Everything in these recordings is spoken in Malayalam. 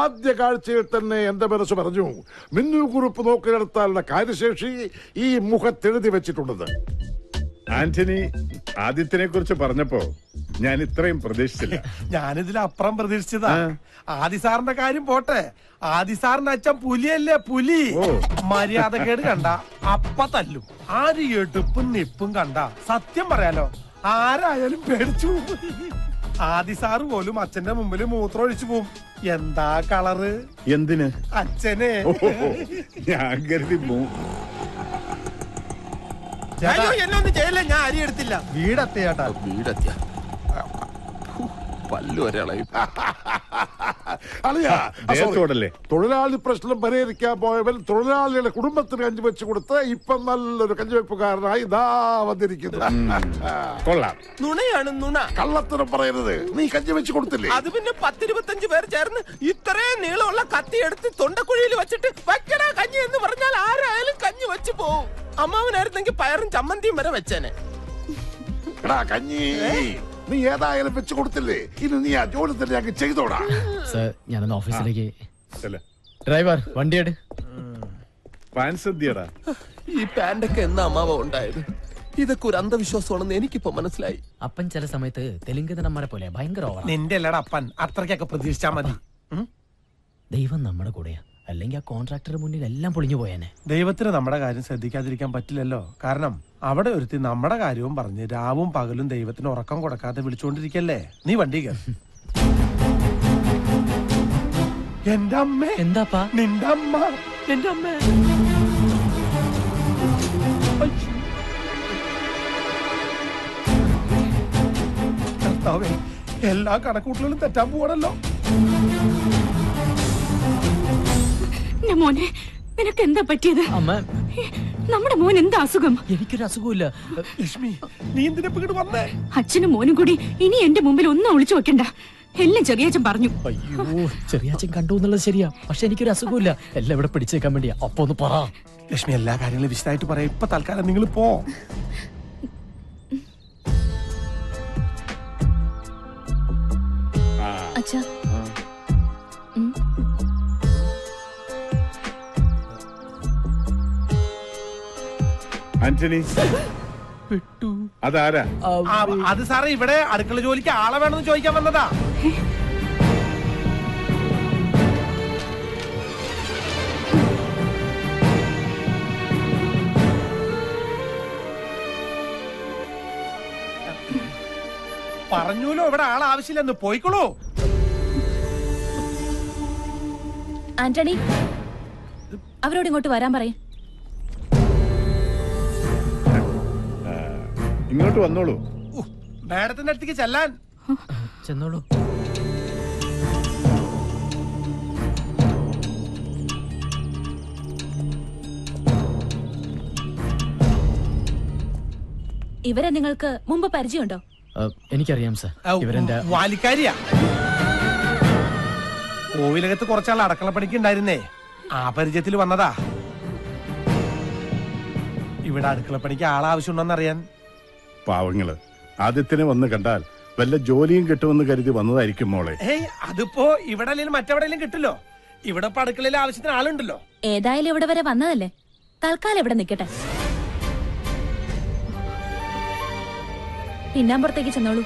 ആദ്യ കാഴ്ചയിൽ തന്നെ എന്റെ മനസ്സ് പറഞ്ഞു, മിന്നു കുറിപ്പ് നോക്കി നടത്താനുള്ള കാര്യശേഷി ഈ മുഖത്തെഴുതി വെച്ചിട്ടുണ്ടെന്ന്. ആന്റണി ആദിത്യനെ കുറിച്ച് പറഞ്ഞപ്പോ ഞാൻ ഇത്രയും പ്രതീക്ഷിച്ചില്ല. ഞാനിതിലപ്പുറം പ്രതീക്ഷിച്ചതാ. ആദി സാറിന്റെ കാര്യം പോട്ടെ, ആദി സാറിന്റെ അച്ഛൻ പുലിയല്ലേ, പുലി. മര്യാദക്കേട് കണ്ട അപ്പ തല്ലും. ആര് എടുപ്പും നിപ്പും കണ്ട സത്യം പറയാലോ ആരായാലും പേടിച്ചു. ആദി സാറ് പോലും അച്ഛന്റെ മുമ്പിൽ മൂത്രം ഒഴിച്ചു പോവും. എന്താ കളറ്? എന്തിന്? അച്ഛനെ. ഞാൻ കരുതി എന്നൊന്നും ചെയ്യല്ലേ, ഞാൻ അരി എടുത്തില്ല. വീടെത്തിയാട്ടാ. വീടെത്തിയ പല്ലു ഒരാളായി. തൊഴിലാളി പ്രശ്നം പരിഹരിക്കാൻ പോയവൻ തൊഴിലാളിയുടെ കുടുംബത്തിന് കഞ്ഞി വെച്ച് കൊടുത്ത് ഇപ്പൊ നല്ലൊരു കഞ്ഞിവെപ്പുകാരനായി ഇതാ വന്നിരിക്കുന്നു. നുണയാണ് നുണ. കള്ളത്തരം പറയരുത്. നീ കഞ്ഞി വെച്ച് കൊടുത്തില്ലേ? അത് പിന്നെ 10-25 പേർ ചേർന്ന് ഇത്രയും നീളമുള്ള കത്തി എടുത്ത് തൊണ്ടക്കുഴിയിൽ വെച്ചിട്ട് വയ്ക്കടാ കഞ്ഞി എന്ന് പറഞ്ഞാൽ ആരായാലും കഞ്ഞി വെച്ച് പോവും. അമ്മാവനായിരുന്നെങ്കിൽ പയറും ചമ്മന്തിയും വരെ വെച്ചേനെ. കഞ്ഞി നീ ഏതായാലും വെച്ച് കൊടുത്തില്ലേ, ഇനി നീ ആ ജോലി തന്നെ അങ്ങ് ചെയ്തോടാ. സർ, ഞാനൊന്ന് ഓഫീസിലേക്ക്. ഡ്രൈവർ വണ്ടിയെട്. ഈ പാൻഡൊക്കെ എന്നാ അമ്മാവ ഉണ്ടായത്? ഇതൊക്കെ ഒരു അന്ധവിശ്വാസമാണെന്ന് എനിക്കിപ്പോ മനസ്സിലായി. അപ്പൻ ചില സമയത്ത് തെലുങ്ക് നടന്മാരെ പോലെ ഭയങ്കര ഓവർ. നിന്റെ അല്ലട അപ്പൻ, അത്രയ്ക്കൊക്കെ പ്രതീക്ഷിച്ചാ മതി. ദൈവം നമ്മുടെ കൂടെയാ, അല്ലെങ്കിൽ ആ കോൺട്രാക്ടറുടെ മുന്നിൽ എല്ലാം പൊളിഞ്ഞു പോയേനെ. ദൈവത്തിന് നമ്മുടെ കാര്യം ശ്രദ്ധിക്കാതിരിക്കാൻ പറ്റില്ലല്ലോ. കാരണം അവിടെ ഒരുത്തി നമ്മുടെ കാര്യവും പറഞ്ഞ് രാവും പകലും ദൈവത്തിന് ഉറക്കം കൊടുക്കാതെ വിളിച്ചോണ്ടിരിക്കല്ലേ. നീ വണ്ടി കയറി. എന്റെ അമ്മ. എന്താപ്പാ? നിന്റെ അമ്മ. എന്റെ അമ്മ. എല്ലാ കണക്കൂട്ടലും തെറ്റാൻ പോവാണല്ലോ. മോനെ, നിനക്ക് എന്താ പറ്റിയത്? അമ്മ, നമ്മുടെ മോൻ എന്താ അസുഖം? എനിക്കൊരു അസുഖമില്ല. ലക്ഷ്മി, നീ എന്തിനാ ഇങ്ങോട്ട് വന്നേ? അച്ഛനും മോനും കൂടി ഇനി എന്റെ മുമ്പിൽ ഒന്നും ഒളിച്ചു വെക്കണ്ട. എല്ലാം ചെറിയച്ഛൻ പറഞ്ഞു. അയ്യോ, ചെറിയച്ഛൻ കണ്ടു എന്നുള്ളത് ശരിയാ, പക്ഷെ എനിക്കൊരു അസുഖമില്ല. എല്ലാം ഇവിടെ പിടിച്ചേക്കാൻ വേണ്ടിയാ. അപ്പൊ ഒന്ന് പറ ലക്ഷ്മി. എല്ലാ കാര്യങ്ങളും വിശദമായിട്ട് പറയാം. ഇപ്പൊ തൽക്കാലം നിങ്ങൾ പോ. അച്ഛാ, ആന്റണി അതാരാ? അത് സാറേ, ഇവിടെ അടുക്കള ജോലിക്ക് ആളെ വേണമെന്ന് ചോദിക്കാൻ വന്നതാ. പറഞ്ഞൂലോ ഇവിടെ ആൾ ആവശ്യമില്ലെന്ന്. പോയിക്കോളൂ. ആന്റണി, അവരോട് ഇങ്ങോട്ട് വരാൻ പറയും. ഇങ്ങോട്ട് വന്നോളൂ. മാഡത്തിന്റെ അടുത്തേക്ക് ചെല്ലാൻ. ചെന്നോളൂ. ഇവരെ നിങ്ങൾക്ക് മുമ്പ് പരിചയമുണ്ടോ? എനിക്കറിയാം സർ. ഇവരെന്റെ വാലിക്കാരിയാ. കോവിലകത്ത് കുറച്ചാൾ അടക്കളപ്പണിക്ക് ഉണ്ടായിരുന്നേ, ആ പരിചയത്തിൽ വന്നതാ. ഇവിടെ അടുക്കളപ്പണിക്ക് ആളാവശ്യമുണ്ടോന്ന് അറിയാൻ. പാവങ്ങള് ആദ്യത്തിനെ വന്ന് കണ്ടാൽ വല്ല ജോലിയും കിട്ടുമെന്ന് കരുതി വന്നതായിരിക്കും മോളെ. അതിപ്പോ ഇവിടെ അല്ലെങ്കിൽ മറ്റെവിടെയെങ്കിലും കിട്ടില്ലോ. ഇവിടെ ഇപ്പൊ അടുക്കളയിൽ ആവശ്യത്തിന് ആളുണ്ടല്ലോ. ഏതായാലും ഇവിടെ വരെ വന്നതല്ലേ, തൽക്കാലം ഇവിടെ നിൽക്കട്ടെ. പിന്നാമ്പുറത്തേക്ക് ചെന്നോളൂ.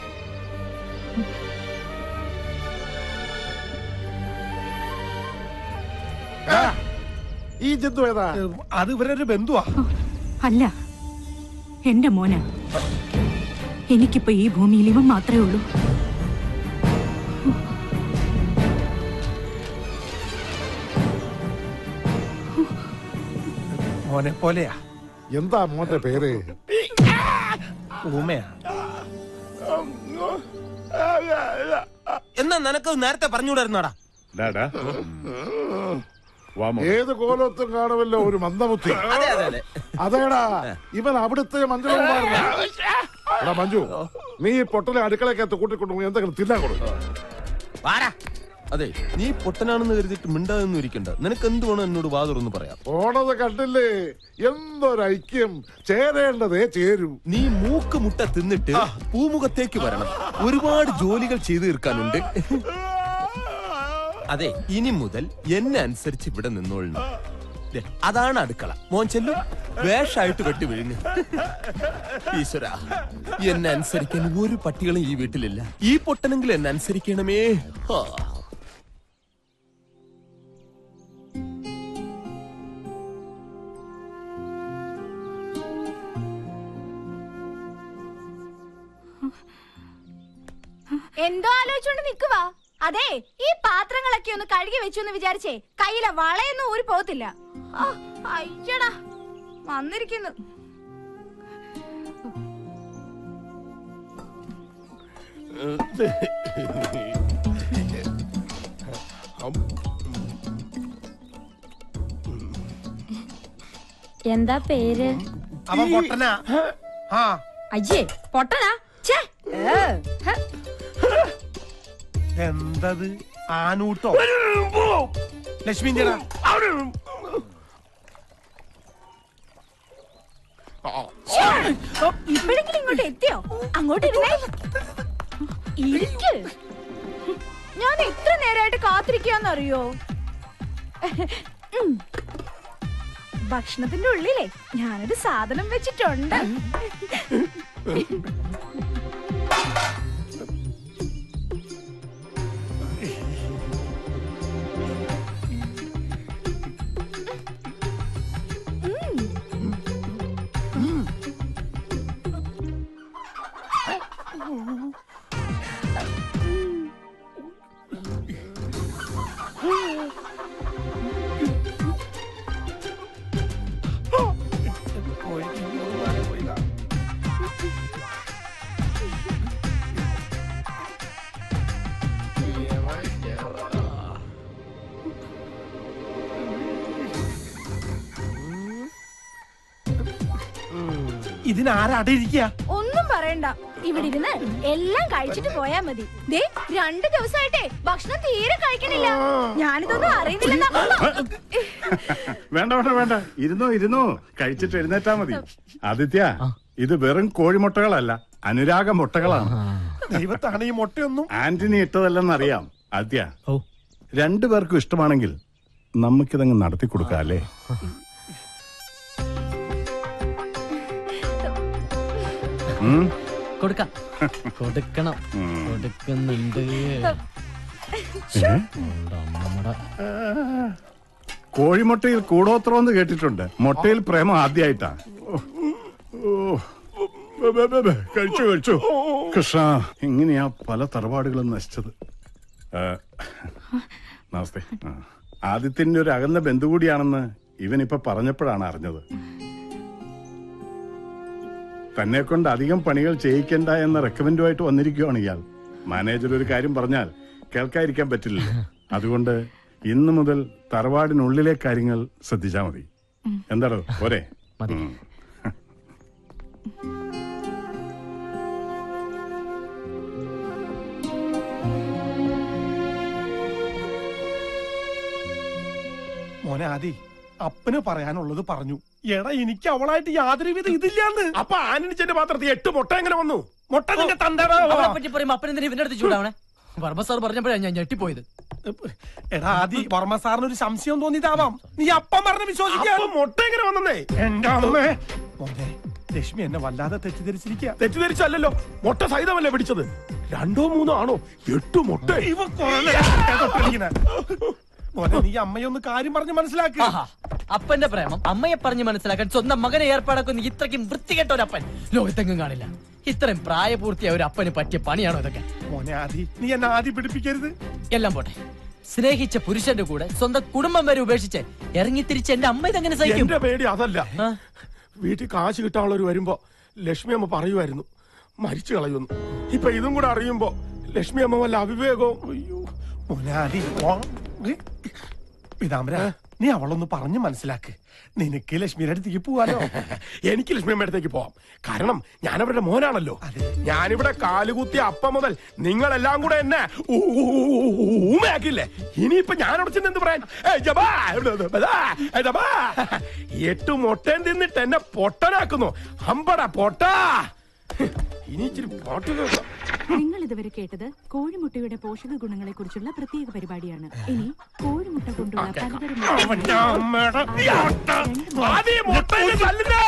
ഈ ജന്തു ഏതാ? അത് ഇവരൊരു ബന്ധുവാ. അല്ല, എന്റെ മോന. എനിക്കിപ്പോ ഈ ഭൂമിയിൽ ഇവൻ മാത്രമേ ഉള്ളൂ. മോനെ പോലെയാ. എന്താ മോന്റെ പേര്? ഊമയാ. എന്നാ നിനക്ക് നേരത്തെ പറഞ്ഞുകൂടായിരുന്നാടാ. ഏത് കോലത്തും കാണുമല്ലോ ഒരു മന്ദബുദ്ധി. അതേടാ, ഇവൻ അവിടുത്തെ മഞ്ജുകുമാരനാ. മഞ്ജു, നീ പൊട്ടലെ അടുക്കളക്കകത്ത് കൂട്ടിക്കൊണ്ടു എന്തെങ്കിലും തിന്നാൻ കൊടുക്കും. അതെ, നീ പൊട്ടനാണെന്ന് കരുതിയിട്ട് മിണ്ടാതൊന്നും ഇരിക്കണ്ട. നിനക്ക് എന്ത് വേണം എന്നോട് വാ തുറന്ന് പറയാം. ഓണത് കണ്ടില്ലേ, എന്തൊരൈക്യം. ചേരേണ്ടതേ ചേരൂ. നീ മൂക്ക് മുട്ട തിന്നിട്ട് പൂമുഖത്തേക്ക് വരണം. ഒരുപാട് ജോലികൾ ചെയ്തു തീർക്കാനുണ്ട്. അതെ, ഇനി മുതൽ എന്നെ അനുസരിച്ച് ഇവിടെ നിന്നോളണം. അതാണ് അടുക്കള. മോൻ ചെല്ലും, വേഷായിട്ട് വെട്ടി വീഴുന്നു. ഈശ്വര, എന്നെ അനുസരിക്കാൻ ഒരു പട്ടികളും ഈ വീട്ടിലില്ല. ഈ പൊട്ടനെങ്കിലും എന്നെ അനുസരിക്കണമേ. എന്തോ ആലോചിച്ചോണ്ട് നിക്കുവാ. അതെ, ഈ പാത്രങ്ങളൊക്കെ ഒന്ന് കഴുകി വെച്ചു എന്ന് വിചാരിച്ചേ കയ്യിലെ വളയൊന്നും ഊരി പോകത്തില്ല. അയ്യടാ, വന്നിരിക്കുന്നു. എന്താ പേര്? അവൻ പൊട്ടനാ. അയ്യേ, പൊട്ടനാ. എന്തത് ആനൂട്ടോ? ലക്ഷ്മി ഇപ്പോഴെങ്കിലും ഇങ്ങോട്ട് എത്തിയോ? അങ്ങോട്ട് ഇരുന്നേ. ഇരിക്ക്. ഞാൻ എത്ര നേരമായിട്ട് കാത്തിരിക്കാന്നറിയോ? ഭക്ഷണത്തിന്റെ ഉള്ളിലേ ഞാനൊരു സാധനം വെച്ചിട്ടുണ്ട്. ഇതിനാരാടിയിരിക്കുക? ഒന്നും പറയണ്ട, ഇവിടെ ഇരുന്ന് എല്ലാം കഴിച്ചിട്ട് പോയാ മതി. ദേ, 2 ദിവസമായിട്ടേ ഭക്ഷണം തീരെ കഴിക്കണില്ല. ഞാനിതൊന്നും അറിയുന്നില്ല. വേണ്ട വേണ്ട വേണ്ട, ഇരുന്നോ കഴിച്ചിട്ട് എഴുന്നേറ്റാ മതി. ആദിത്യ, ഇത് വെറും കോഴിമുട്ടകളല്ല, അനുരാഗ മുട്ടകളാണ്. ദൈവത്താണ് ഈ മുട്ടയൊന്നും ആന്റണി ഇട്ടതല്ലെന്നറിയാം. ആദിത്യ, 2 പേർക്കും ഇഷ്ടമാണെങ്കിൽ നമുക്കിതങ്ങ് നടത്തി കൊടുക്കാം അല്ലേ? കൊടുക്കണം, കൊടുക്കുന്നുണ്ട്. കോഴിമുട്ടയിൽ കൂടോത്രമെന്ന് കേട്ടിട്ടുണ്ട്, മുട്ടയിൽ പ്രേമം ആദ്യമായിട്ടാ. കഴിച്ചു കൃഷ്ണ, ഇങ്ങനെയാ പല തറവാടുകളും നശിച്ചത്. നമസ്തേ. ആദിത്യന്റെ ഒരു അകന്ന ബന്ധു കൂടിയാണെന്ന് ഇവനിപ്പൊ പറഞ്ഞപ്പോഴാണ് അറിഞ്ഞത്. തന്നെ കൊണ്ട് അധികം പണികൾ ചെയ്യിക്കണ്ട എന്ന റെക്കമെൻഡുമായിട്ട് വന്നിരിക്കുകയാണ് ഇയാൾ. മാനേജർ ഒരു കാര്യം പറഞ്ഞാൽ കേൾക്കാതിരിക്കാൻ പറ്റില്ല. അതുകൊണ്ട് ഇന്നു മുതൽ തറവാടിനുള്ളിലെ കാര്യങ്ങൾ ശ്രദ്ധിച്ചാ മതി. എന്താടോ പോരെ? മോനെ ആദി, അപ്പന് പറയാനുള്ളത് പറഞ്ഞു. എടാ, എനിക്ക് അവളായിട്ട് യാതൊരു വിധ ഇതില്ലാന്ന്. അപ്പൊ ആനണിച്ചന്റെ പാത്രത്തിൽ 8 മുട്ട എങ്ങനെ വന്നു? മുട്ട നിന്റെ തന്തടാ. പറ്റി പറയുമ്പോ അപ്പനെന്തിനാ ഇവന്റെ അടുത്ത് ചൂടാവണേ? വർമ്മ സാർ പറഞ്ഞപ്പോഴാണ് ഞാൻ ഞെട്ടിപ്പോയത്. എടാ ആദി, വർമ്മ സാറിന് ഒരു സംശയം തോന്നിയതാവാം. നീ അപ്പം പറഞ്ഞ് വിശ്വസിക്കാൻ. മുട്ട എങ്ങനെ വന്നേ? എന്റെ അമ്മേ. മോനെ, ലക്ഷ്മി എന്നെ വല്ലാതെ തെറ്റിദ്ധരിച്ചിരിക്കുക. തെറ്റിദ്ധരിച്ചല്ലോ, മുട്ട സഹിതമല്ലേ പിടിച്ചത്. 2 3 ആണോ? 8 മുട്ട. ഇവ മോനെ, നീ അമ്മയൊന്ന് കാര്യം പറഞ്ഞ് മനസ്സിലാക്കുക. അപ്പന്റെ പ്രേമം അമ്മയെ പറഞ്ഞ് മനസ്സിലാക്കാൻ സ്വന്തം മകനെ ഏർപ്പാടാക്കുന്ന ഇത്രയ്ക്കും വൃത്തികെട്ട ഒരു അപ്പൻ ലോകത്തെങ്ങും കാണില്ല. ഇത്രയും പ്രായപൂർത്തിയായ ഒരു അപ്പന് പറ്റിയ പണിയാണോ ഇതൊക്കെ? മോനെ ആദി, നീ എന്നെ ആദ്യം പിടിപ്പിക്കരുത്. എല്ലാം പോട്ടെ, സ്നേഹിച്ച പുരുഷന്റെ കൂടെ സ്വന്തം കുടുംബം വരെ ഉപേക്ഷിച്ച് ഇറങ്ങി തിരിച്ച് എന്റെ അമ്മ ഇതെങ്ങനെ സഹിക്കും? എന്റെ പേടി അതല്ല. വീട്ടിൽ കാശ് കിട്ടാനുള്ളവർ വരുമ്പോ ലക്ഷ്മി അമ്മ പറയുമായിരുന്നു മരിച്ചു കളയുന്നു. ഇപ്പൊ ഇതും കൂടെ അറിയുമ്പോ ലക്ഷ്മി അമ്മ വല്ല അവിവേകവും. മോനെ ആദി, പീതാംബര, നീ അവളൊന്ന് പറഞ്ഞു മനസ്സിലാക്ക്. നിനക്ക് ലക്ഷ്മിയുടെ അടുത്തേക്ക് പോവാലോ. എനിക്ക് ലക്ഷ്മിയമ്മ അടുത്തേക്ക് പോവാം. കാരണം ഞാൻ അവരുടെ മോനാണല്ലോ. ഞാനിവിടെ കാലുകുത്തി അപ്പം മുതൽ നിങ്ങളെല്ലാം കൂടെ എന്നെ ഊമയാക്കില്ലേ. ഇനിയിപ്പൊ ഞാൻ അവിടെ ചെന്ന് എന്ത് പറയാൻ? 8 മുട്ടയും തിന്നിട്ട് എന്നെ പൊട്ടനാക്കുന്നു. അമ്പടാ പൊട്ടാ. ഇനി ഇച്ചിരി പാട്ട് കേൾക്കാം. നിങ്ങൾ ഇതുവരെ കേട്ടത് കോഴിമുട്ടയുടെ പോഷക ഗുണങ്ങളെ കുറിച്ചുള്ള പ്രത്യേക പരിപാടിയാണ്. ഇനി കോഴിമുട്ട കൊണ്ടുള്ള പലതരം ആദ്യം മുട്ട തല്ലുന്നേ.